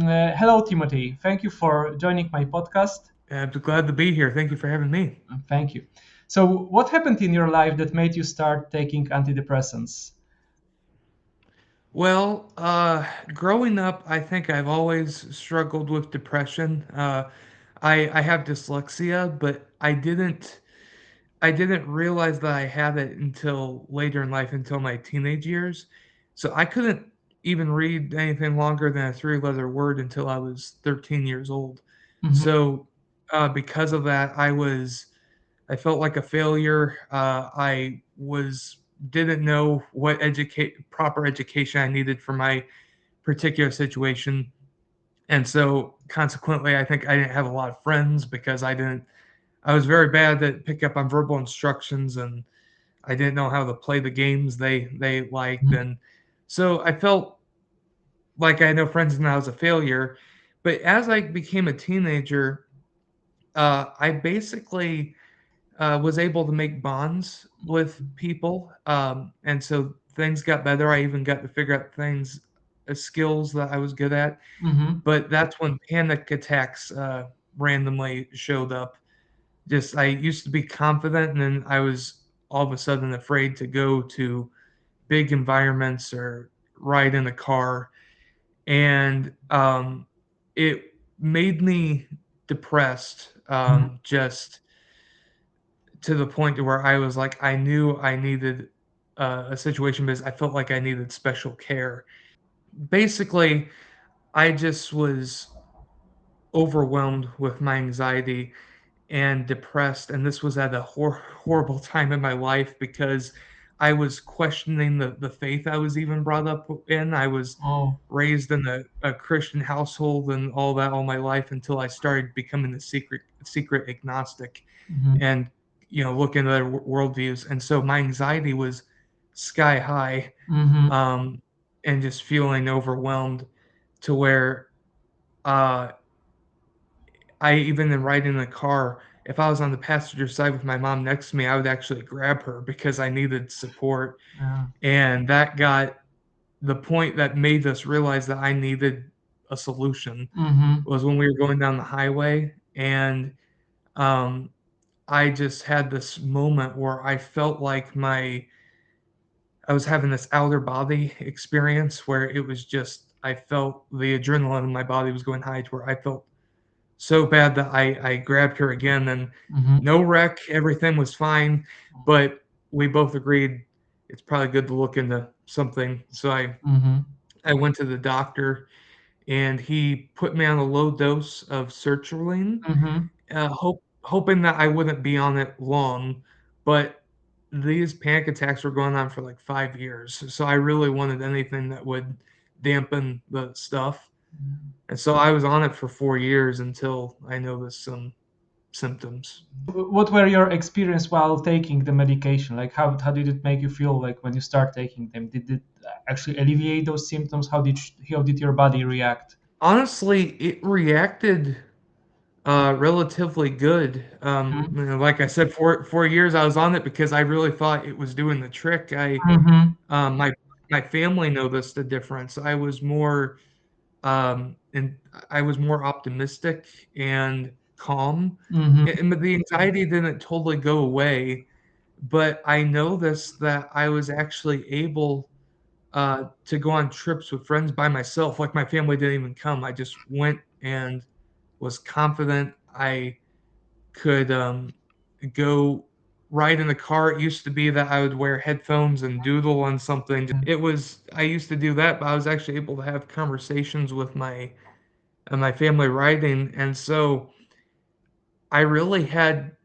Hello, Timothy. Thank you for joining my podcast. I'm glad to be here. Thank you for having me. Thank you. So, what happened in your life that made you start taking antidepressants? Well, growing up, I think I've always struggled with depression. I have dyslexia, but I didn't realize that I had it until later in life, until my teenage years. So I couldn't even read anything longer than a three-letter word until I was 13 years old. Mhm. So because of that, I felt like a failure. I was didn't know what educate proper education I needed for my particular situation, and so consequently, I think I didn't have a lot of friends because I was very bad at pick up on verbal instructions, and I didn't know how to play the games they liked, Mhm. and so I felt like I had no friends and I was a failure. But as I became a teenager, I basically was able to make bonds with people, and so things got better. I even got to figure out skills that I was good at. Mhm. But that's when panic attacks randomly showed up. Just I used to be confident, and then I was all of a sudden afraid to go to big environments or ride in a car, and it made me depressed. Mhm. Just to the point to where I was like, I knew I needed a situation because I felt like I needed special care. Basically, I just was overwhelmed with my anxiety and depressed, and this was at a horrible time in my life because I was questioning the faith I was even brought up in. I was Oh. raised in a Christian household and all that all my life until I started becoming a secret agnostic Mhm. and looking at other worldviews. And so my anxiety was sky high, Mhm. um, and just feeling overwhelmed to where uh, I even in riding in the car, if I was on the passenger side with my mom next to me, I would actually grab her because I needed support. Yeah. And that got the point that made us realize that I needed a solution Mhm. was when we were going down the highway, and um, I just had this moment where I felt like I was having this outer body experience where it was just I felt the adrenaline in my body was going high to where I felt so bad that I grabbed her again, and Mhm. no wreck, everything was fine, but we both agreed it's probably good to look into something. So Mhm. I went to the doctor, and he put me on a low dose of sertraline, Mhm. hoping that I wouldn't be on it long, but these panic attacks were going on for, like, 5 years, so I really wanted anything that would dampen the stuff, and so I was on it for 4 years until I noticed some symptoms. What were your experience while taking the medication? Like, how did it make you feel? Like when you start taking them, did it actually alleviate those symptoms? How did your body react? Honestly, it reacted, relatively good. Mhm. Like I said, 4 years I was on it because I really thought it was doing the trick. Mhm. My family noticed the difference. And I was more optimistic and calm, Mhm. but the anxiety didn't totally go away, but I noticed that I was actually able, to go on trips with friends by myself, like, my family didn't even come. I just went and was confident I could, go ride in the car. It used to be that I would wear headphones and doodle on something. I used to do that, but I was actually able to have conversations with my family riding, and so I really had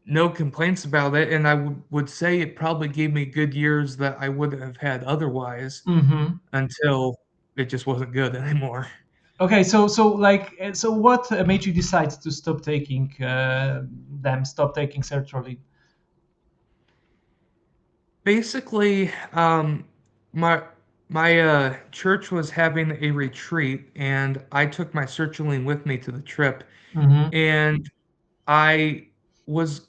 no complaints about it, and I would say it probably gave me good years that I wouldn't have had otherwise Mhm. until it just wasn't good anymore. Okay, so what made you decide to stop taking stop taking sertraline? Basically, my church was having a retreat, and I took my sertraline with me to the trip, Mhm. and I was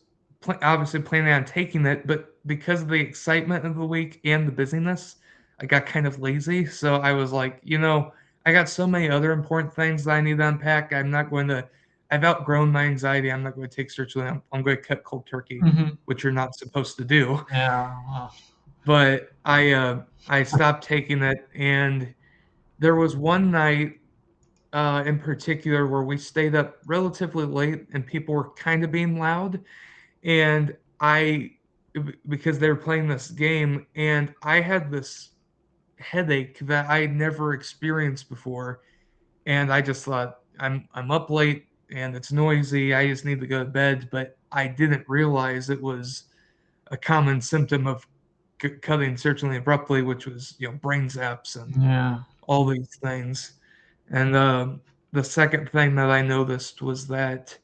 obviously planning on taking it, but because of the excitement of the week and the busyness, I got kind of lazy. So I was like, I got so many other important things that I need to unpack. I've outgrown my anxiety. I'm not going to take sertraline. I'm going to cut cold turkey, Mm-hmm. which you're not supposed to do. Yeah. Wow. But I stopped taking it, and there was one night in particular where we stayed up relatively late, and people were kind of being loud, and because they were playing this game, and I had this headache that I never experienced before, and I just thought I'm up late and it's noisy. I just need to go to bed, but I didn't realize it was a common symptom of cutting sertraline abruptly, which was brain zaps and Yeah. all these things. And the second thing that I noticed was that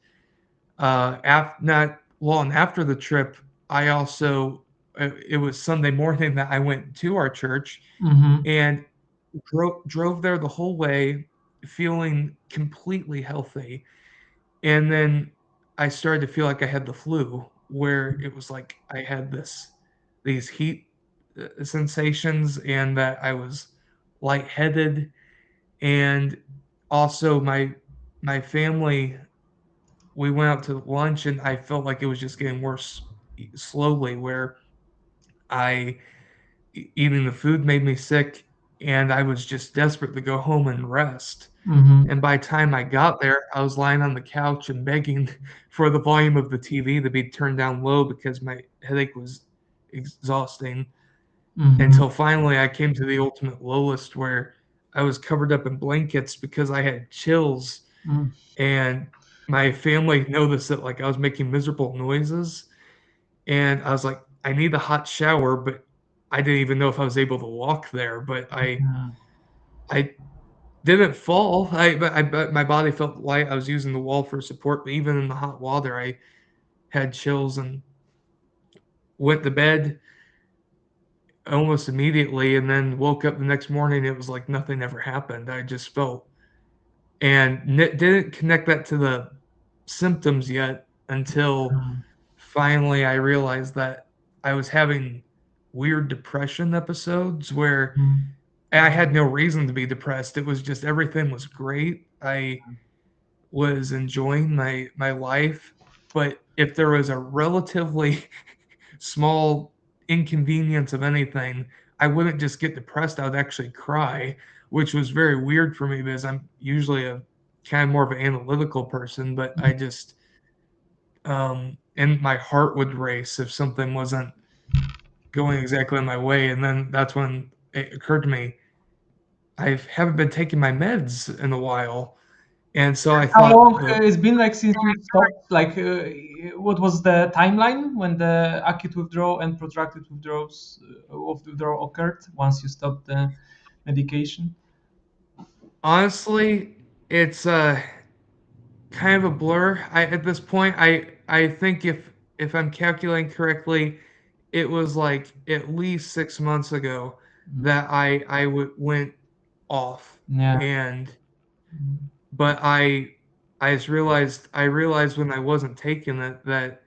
not long after the trip, I also it was Sunday morning that I went to our church Mm-hmm. and drove there the whole way, feeling completely healthy. And then I started to feel like I had the flu, where it was like I had these heat sensations, and that I was lightheaded. And also my family, we went out to lunch, and I felt like it was just getting worse slowly, where I eating the food made me sick, and I was just desperate to go home and rest. Mm-hmm. And by the time I got there, I was lying on the couch and begging for the volume of the TV to be turned down low because my headache was exhausting. Mm-hmm. Until finally I came to the ultimate lowest, where I was covered up in blankets because I had chills, Mm-hmm. and my family noticed that like I was making miserable noises, and I was like, I need a hot shower, but I didn't even know if I was able to walk there. But Yeah. I didn't fall. But my body felt light. I was using the wall for support, but even in the hot water, I had chills and went to bed almost immediately, and then woke up the next morning. It was like nothing ever happened. I just felt and didn't connect that to the symptoms yet until finally I realized that I was having weird depression episodes where Mm-hmm. I had no reason to be depressed. It was just everything was great. I was enjoying my life, but if there was a relatively small inconvenience of anything, I wouldn't just get depressed. I would actually cry, which was very weird for me because I'm usually a kind of more of an analytical person, but I just and my heart would race if something wasn't going exactly my way. And then that's when it occurred to me, I haven't been taking my meds in a while. And so I How thought long it's been like since you stopped? Like, what was the timeline when the acute withdrawal and protracted withdrawal occurred once you stopped the medication? honestly, it's kind of a blur. At this point, I think if I'm calculating correctly, it was like at least 6 months ago that went off, Yeah. and but I realized when I wasn't taking it that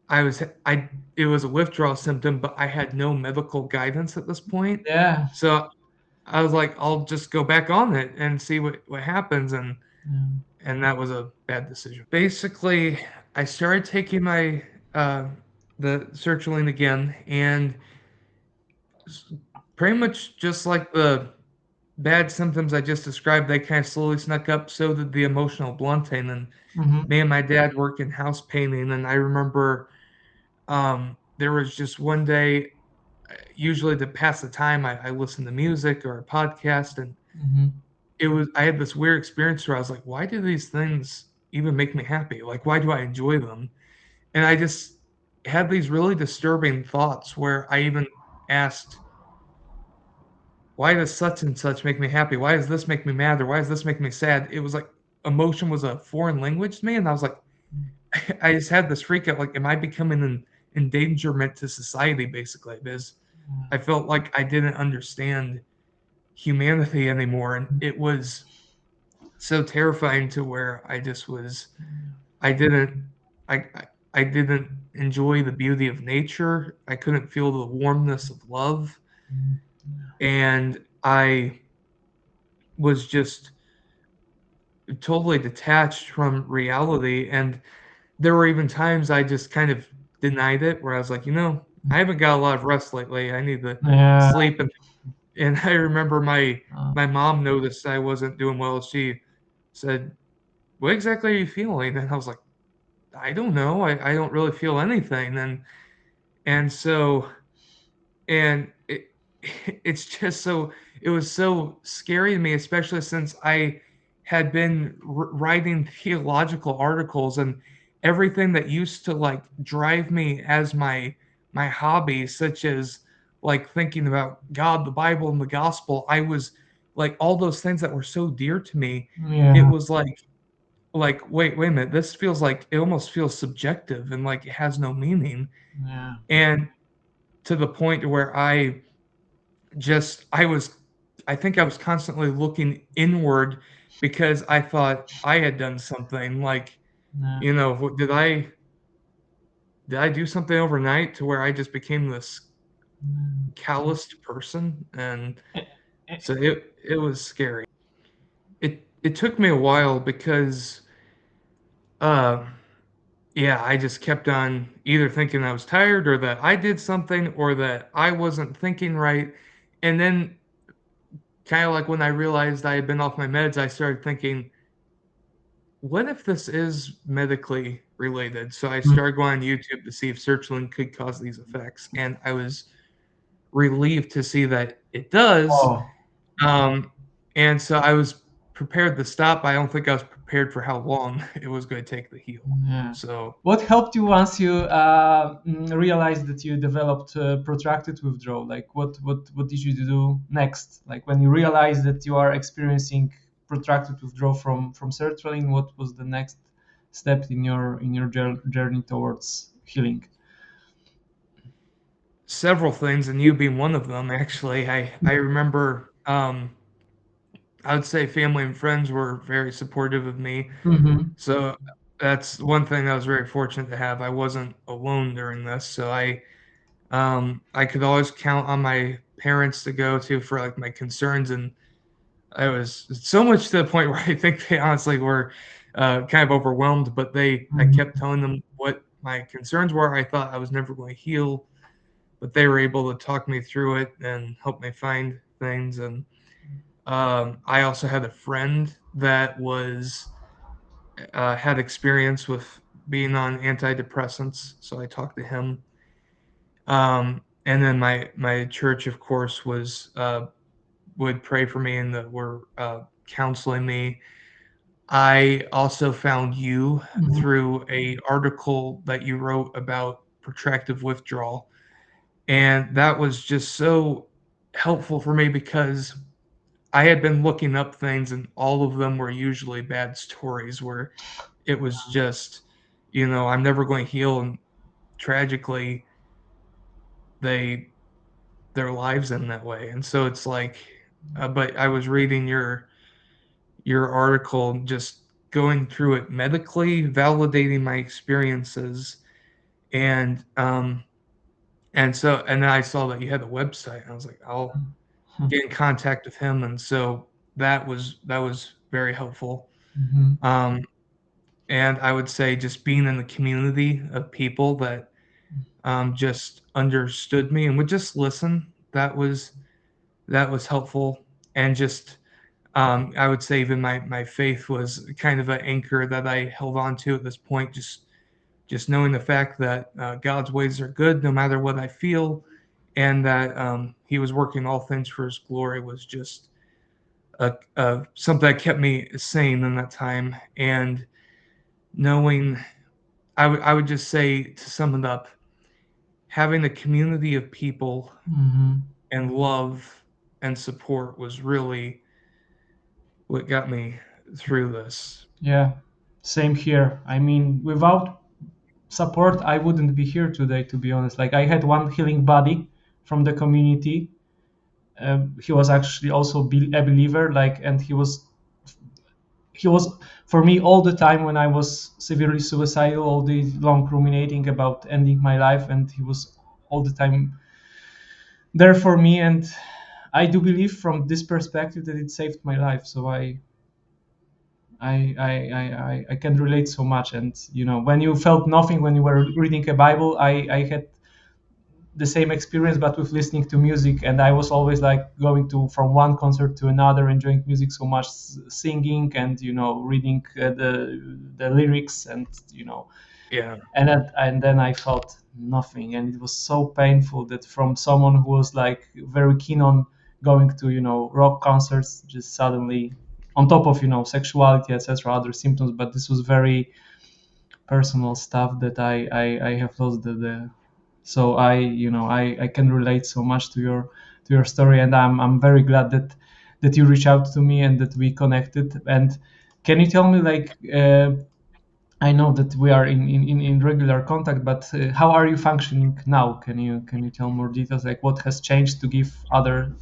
I it was a withdrawal symptom, but I had no medical guidance at this point. Yeah. So I was like, I'll just go back on it and see what happens, and that was a bad decision. Basically, I started taking my the sertraline again, and pretty much just like the bad symptoms I just described, they kind of slowly snuck up. So did the emotional blunting. And Mm-hmm. me and my dad work in house painting, and I remember there was just one day, usually to pass the time, I listened to music or a podcast, and Mm-hmm. I had this weird experience where I was like, why do these things even make me happy? Like, why do I enjoy them? And I just had these really disturbing thoughts where I even asked, why does such and such make me happy? Why does this make me mad? Or why does this make me sad? It was like emotion was a foreign language to me. And I was like, I just had this freak out. Like, am I becoming an endangerment to society, basically? Because I felt like I didn't understand humanity anymore. And it was so terrifying to where I just was, I didn't, I didn't enjoy the beauty of nature. I couldn't feel the warmness of love. And I was just totally detached from reality. And there were even times I just kind of denied it, where I was like, I haven't got a lot of rest lately. I need to Yeah. sleep. And I remember my Uh, mom noticed I wasn't doing well. She said, "What exactly are you feeling?" And I was like, "I don't know. I don't really feel anything." And so and it's just so it was so scary to me, especially since I had been writing theological articles, and everything that used to like drive me as my hobby, such as like thinking about God, the Bible, and the gospel. I was like, all those things that were so dear to me. It yeah. was like wait a minute, this feels like, it almost feels subjective, and like it has no meaning. Yeah. And to the point where I think I was constantly looking inward, because I thought I had done something. Like, Yeah. did I do something overnight to where I just became this Yeah. calloused person? And Eh, eh, so it was scary. It took me a while, because uh yeah, I just kept on either thinking I was tired, or that I did something, or that I wasn't thinking right. And then, kind of like when I realized I had been off my meds, I started thinking, what if this is medically related? So I started going on YouTube to see if sertraline could cause these effects, and I was relieved to see that it does. Oh, Um, and so I was prepared to stop, but I don't think I was prepared for how long it was going to take to heal. yeah. So What helped you once you realized that you developed protracted withdrawal? Like, what did you do next? Like, when you realized that you are experiencing protracted withdrawal from sertraline, what was the next step in your journey towards healing? several things, and you being one of them, actually. I remember, I would say family and friends were very supportive of me. Mm-hmm. So that's one thing I was very fortunate to have. I wasn't alone during this, so I could always count on my parents to go to for like my concerns. And I was so much to the point where I think they honestly were kind of overwhelmed. But I kept Mm-hmm. telling them what my concerns were. I thought I was never going to heal, but they were able to talk me through it and help me find things. And I also had a friend that was had experience with being on antidepressants, so I talked to him. And then my church, of course, would pray for me, and that were counseling me. I also found you Mm-hmm. through a article that you wrote about protracted withdrawal, and that was just so helpful for me, because I had been looking up things, and all of them were usually bad stories, where it was just, I'm never going to heal, and tragically, they their lives end that way. And so it's like, but I was reading your article, just going through it medically, validating my experiences, and then I saw that you had a website, and I was like, I'll get in contact with him. And so that was very helpful. Mm-hmm. Um, and I would say, just being in the community of people that just understood me and would just listen. That was helpful. And just, I would say, even my faith was kind of an anchor that I held on to at this point. Just knowing the fact that God's ways are good no matter what I feel, and that He was working all things for His glory, was just something that kept me sane in that time. And knowing, I would just say, to sum it up, having a community of people Mm-hmm. and love and support was really what got me through this. Yeah, same here. I mean, without support, I wouldn't be here today, to be honest. Like, I had one healing buddy from the community. He was actually also a believer, like, and he was for me all the time when I was severely suicidal, all the long ruminating about ending my life, and he was all the time there for me. And I do believe from this perspective that it saved my life. So I can relate so much. And when you felt nothing when you were reading a Bible, I had the same experience, but with listening to music. And I was always like going to from one concert to another, enjoying music so much, singing and reading the lyrics, and Yeah. and then I felt nothing, and it was so painful that from someone who was like very keen on going to rock concerts, just suddenly, on top of sexuality, etc., other symptoms, but this was very personal stuff that I have lost the so I can relate so much to your story, and I'm very glad that you reached out to me and that we connected. And can you tell me, like, I know that we are in regular contact, but how are you functioning now? Can you tell more details, like what has changed to give other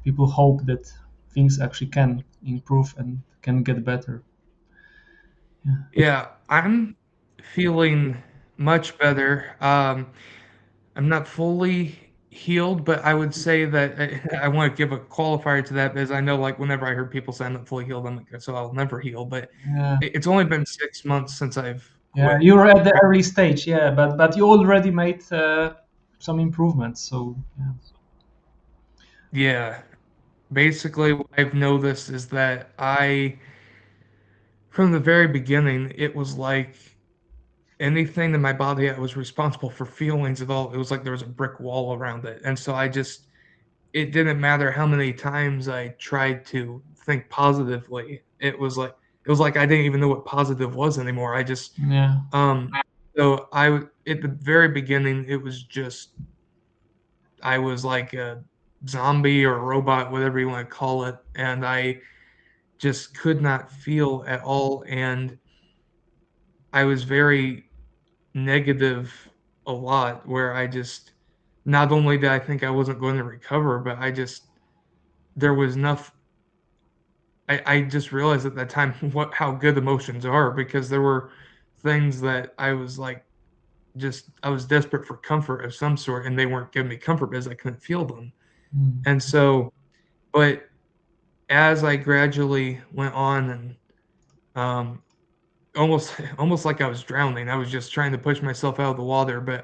people hope that things actually can improve and can get better? Yeah, I'm feeling much better. I'm not fully healed, but I would say that I want to give a qualifier to that because I know, like, whenever I heard people say I'm not fully healed, I'm like, so I'll never heal. But Yeah, it's only been 6 months since I've yeah, quit. you're at the early stage, yeah, but you already made some improvements. So yeah. Yeah, basically, what I've noticed is that from the very beginning, it was like anything in my body that was responsible for feelings at all, it was like there was a brick wall around it. And so it didn't matter how many times I tried to think positively. It was like I didn't even know what positive was anymore. Yeah. Um, so at the very beginning, it was just I was like a zombie or a robot, whatever you want to call it, and I just could not feel at all. And I was very negative a lot, where not only did I think I wasn't going to recover, but there was nothing. I just realized at that time how good emotions are, because there were things that I was like, I was desperate for comfort of some sort, and they weren't giving me comfort because I couldn't feel them. Mm. And so, but as I gradually went on, and um, almost like I was drowning, I was just trying to push myself out of the water. But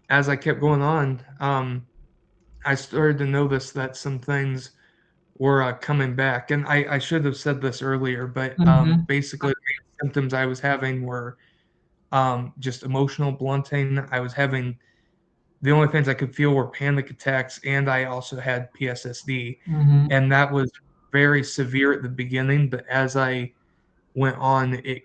as I kept going on, I started to notice that some things were coming back. And I should have said this earlier, but Mhm. basically, the symptoms I was having were just emotional blunting. The only things I could feel were panic attacks, and I also had PSSD. Mhm. And that was very severe at the beginning, but as I went on, it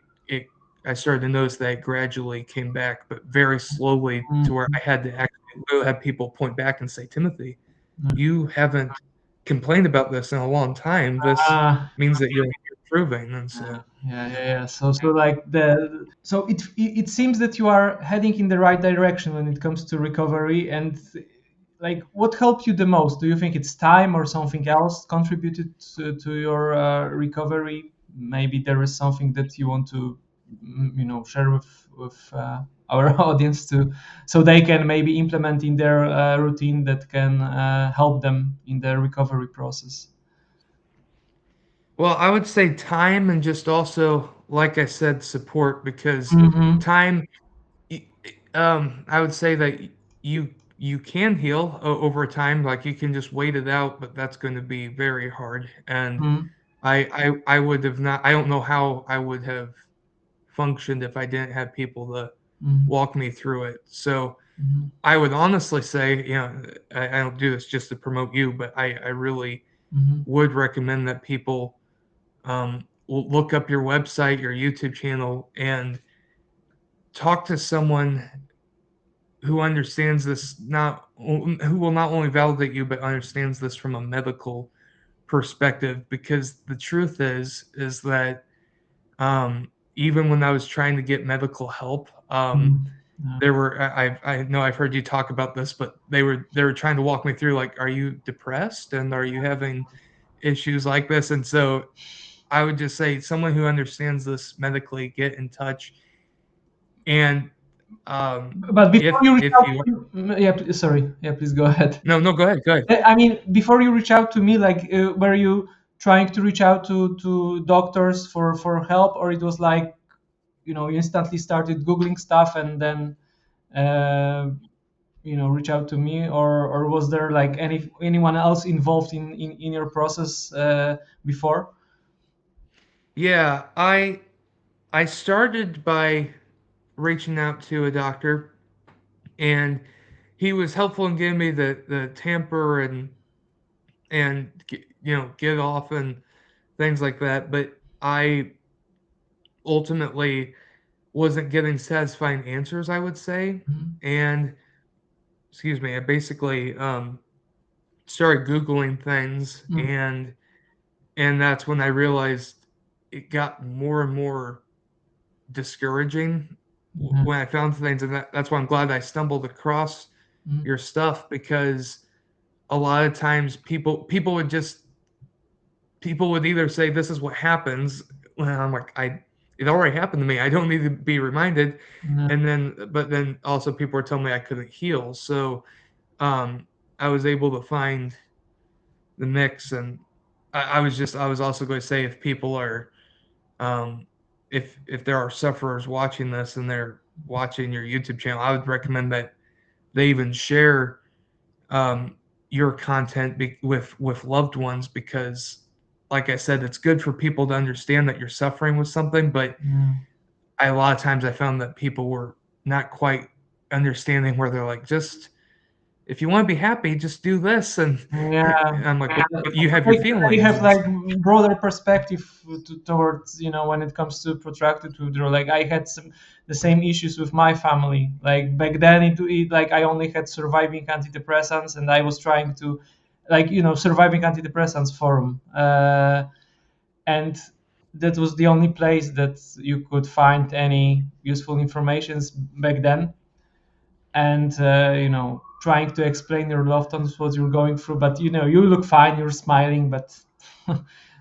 I started to notice that it gradually came back, but very slowly, to where I Mhm. had to actually literally have people point back and say, "Timothy, Mm. you haven't complained about this in a long time. This Ah, means that you're improving." And yeah, so, yeah. So like it seems that you are heading in the right direction when it comes to recovery. And like, what helped you the most? Do you think it's time or something else contributed to your recovery? Maybe there is something that you want to share with our audience, to so they can maybe implement in their routine that can help them in their recovery process. well, I would say time, and just also, like I said, support, because Mm-hmm. time, I would say that you can heal over time. Like, you can just wait it out, but that's going to be very hard. And I would have not. I don't know how I would have functioned if I didn't have people to Mm-hmm. walk me through it. So Mm-hmm. I would honestly say, I don't do this just to promote you, but I really Mm-hmm. would recommend that people look up your website, your YouTube channel, and talk to someone who understands this, not who will not only validate you, but understands this from a medical perspective. Because the truth is that even when I was trying to get medical help, Yeah. there were I know I've heard you talk about this, but they were trying to walk me through, like, are you depressed, and are you having issues like this? And so I would just say, someone who understands this medically, get in touch. And But before you reach if out, you yeah, sorry, yeah, please go ahead. no go ahead I mean, before you reach out to me, like, were you trying to reach out to doctors for help, or it was like, you know, you instantly started Googling stuff and then, you know, reach out to me, or was there like anyone else involved in your process before? Yeah, I started by reaching out to a doctor, and he was helpful in giving me the tamper and get off and things like that. But I ultimately wasn't getting satisfying answers, I would say. Mhm. And excuse me, I basically started Googling things, Mm. and that's when I realized it got more and more discouraging Yeah. when I found things, and that's why I'm glad I stumbled across Mm. your stuff, because a lot of times people would either say this is what happens when I'm like it already happened to me. I don't need to be reminded. Yeah. And then but then also people were telling me I couldn't heal. So um I was able to find the mix, and I was also going to say, if people are um if there are sufferers watching this and they're watching your YouTube channel, I would recommend that they even share um, your content with loved ones, because, like I said, it's good for people to understand that you're suffering with something. But Yeah. a lot of times I found that people were not quite understanding, where they're like, just if you want to be happy, just do this, and Yeah, I'm like, yeah. but you have your They feelings, have and like broader perspective towards, you know, when it comes to protracted withdrawal. Like I had the same issues with my family. Like back then, like I only had surviving antidepressants, and I was trying to, like, you know, surviving antidepressants forum, and that was the only place that you could find any useful informations back then. And you know, trying to explain your loved ones what you're going through, but you know, you look fine, you're smiling, but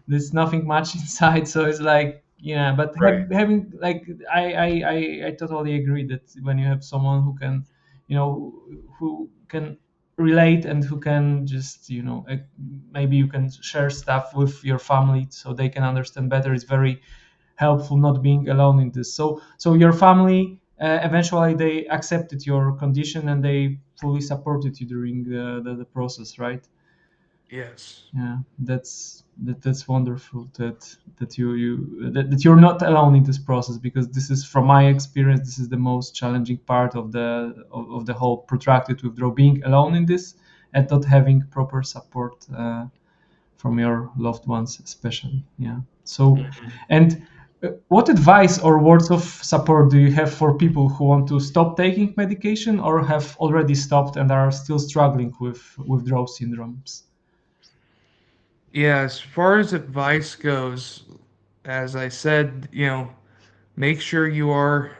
there's nothing much inside. So it's like, yeah, but right, having like, I totally agree that when you have someone who can, you know, who can relate and who can just, you know, maybe you can share stuff with your family so they can understand better, it's very helpful not being alone in this. So your family eventually they accepted your condition and they fully supported you during the process, right? yes, Yeah, that's wonderful that you're not alone in this process, because this is, from my experience, this is the most challenging part of the whole protracted withdrawal, being alone in this and not having proper support from your loved ones, especially. Yeah. So, hmm and what advice or words of support do you have for people who want to stop taking medication or have already stopped and are still struggling with withdrawal syndromes? yeah. As far as advice goes, as I said, make sure you are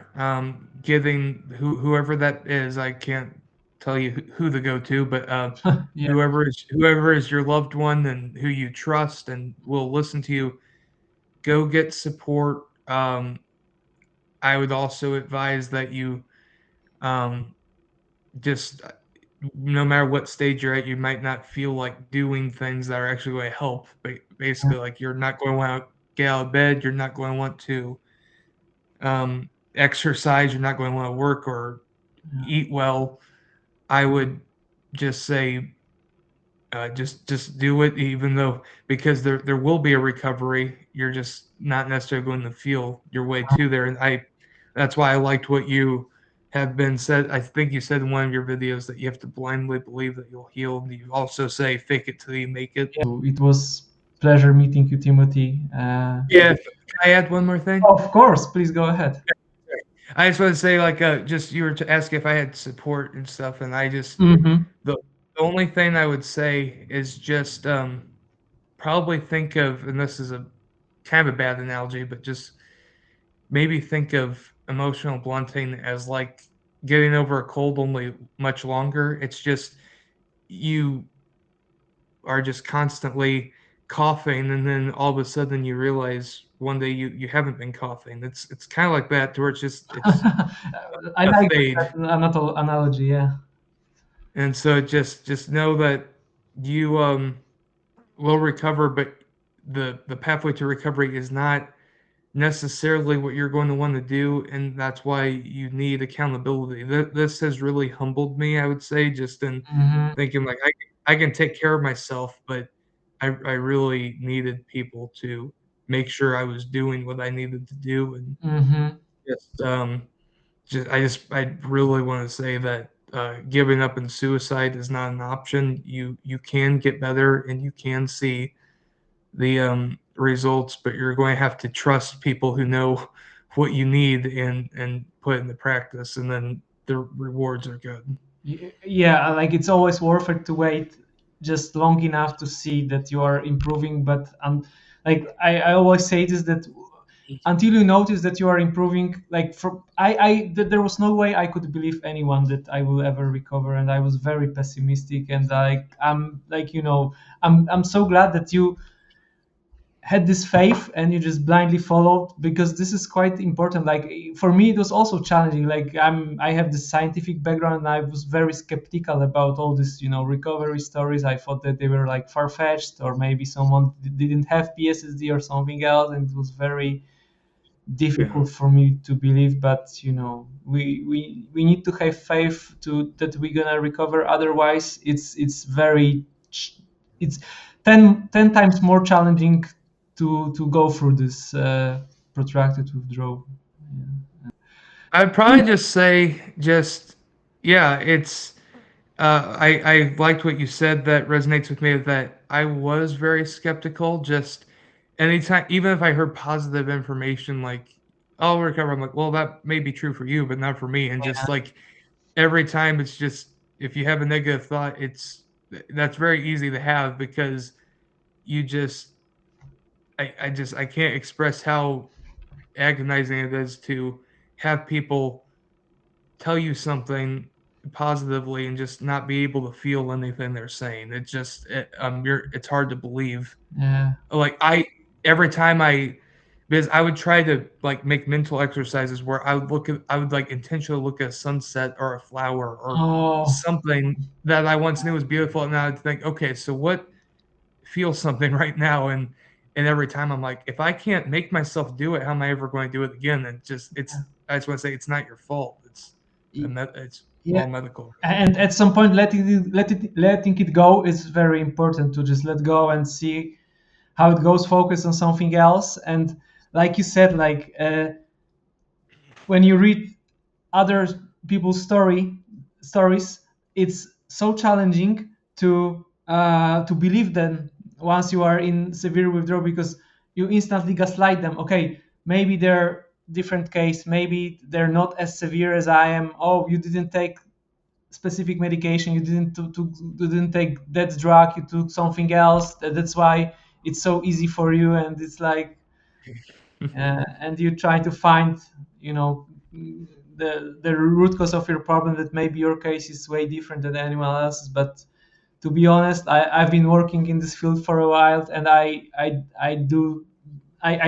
giving whoever that is. I can't tell you who to go to, but Yeah. whoever is your loved one and who you trust and will listen to you, go get support. I would also advise that you um, just no matter what stage you're at, you might not feel like doing things that are actually going to help. But basically, like, you're not going to want to get out of bed, you're not going to want to exercise, you're not going to want to work or Yeah. eat well. I would just say, just do it, even though, because there will be a recovery. You're just not necessarily going to feel your way to there. And that's why I liked what you have been said. I think you said in one of your videos that you have to blindly believe that you'll heal. And you also say fake it till you make it. Yeah. So it was pleasure meeting you, Timothy. Yeah. Can I add one more thing? Of course, please go ahead. I just want to say, like, just you were to ask if I had support and stuff, and I just Mm-hmm. the only thing I would say is just probably think of, and this is a kind of a bad analogy, but just maybe think of emotional blunting as like getting over a cold, only much longer. It's just you are just constantly coughing, and then all of a sudden you realize one day you haven't been coughing. It's kind of like that, to where it's I a like fade. that analogy. Yeah. And so just know that you will recover, but the pathway to recovery is not necessarily what you're going to want to do, and that's why you need accountability. This has really humbled me, I would say, just in Hmm. thinking like I can take care of myself, but I really needed people to make sure I was doing what I needed to do, and Hmm. just I really want to say that giving up and suicide is not an option. You can get better and you can see the results, but you're going to have to trust people who know what you need and put it into practice, and then the rewards are good. Yeah, like it's always worth it to wait just long enough to see that you are improving. But like I always say this, that until you notice that you are improving, like there was no way I could believe anyone that I will ever recover, and I was very pessimistic. And like I'm like, I'm so glad that you had this faith and you just blindly followed, because this is quite important. Like for me it was also challenging. Like I have this scientific background, and I was very skeptical about all this, recovery stories. I thought that they were like far-fetched, or maybe someone didn't have PSSD or something else, and it was very Yeah. difficult for me to believe. But we need to have faith to that we're gonna recover. Otherwise it's very it's 10 times more challenging to go through this protracted withdrawal. I'd probably just say yeah, it's I liked what you said that resonates with me, that I was very skeptical. Just anytime, even if I heard positive information like, "I'll recover," I'm like, "Well, that may be true for you, but not for me." And just like every time, it's just if you have a negative thought, that's very easy to have, because you just I can't express how agonizing it is to have people tell you something positively and just not be able to feel anything they're saying. It's hard to believe. Yeah. Like every time because I would try to like make mental exercises where I would like intentionally look at a sunset or a flower or Oh. something that I once knew was beautiful, and I would think, okay, so what feels something right now? And every time I'm like, if I can't make myself do it, how am I ever going to do it again? And I just want to say it's not your fault. It's Yeah. all medical. And at some point letting it go is very important, to just let go and see how it goes, focus on something else. And like you said, like when you read other people's stories, it's so challenging to believe them once you are in severe withdrawal, because you instantly gaslight them. Okay, maybe they're different case, maybe they're not as severe as I am. Oh, you didn't take specific medication, you didn't take that drug, you took something else. That's why it's so easy for you. And it's like and you try to find, the root cause of your problem, that maybe your case is way different than anyone else's. But to be honest, I've been working in this field for a while, and I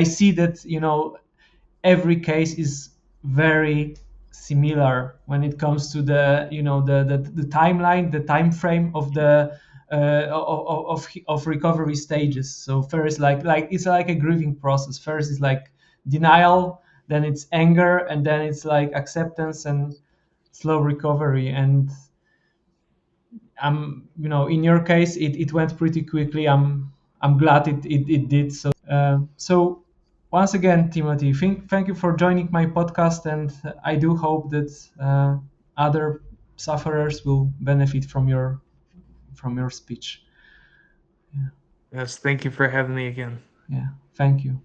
see that, every case is very similar when it comes to the timeline, the time frame of the of recovery stages. So first, like it's like a grieving process. First is like denial, then it's anger, and then it's like acceptance and slow recovery. And in your case it went pretty quickly. I'm glad it did so. So once again, Timothy, thank you for joining my podcast, and I do hope that other sufferers will benefit from your speech. Yes, thank you for having me again. Yeah, thank you.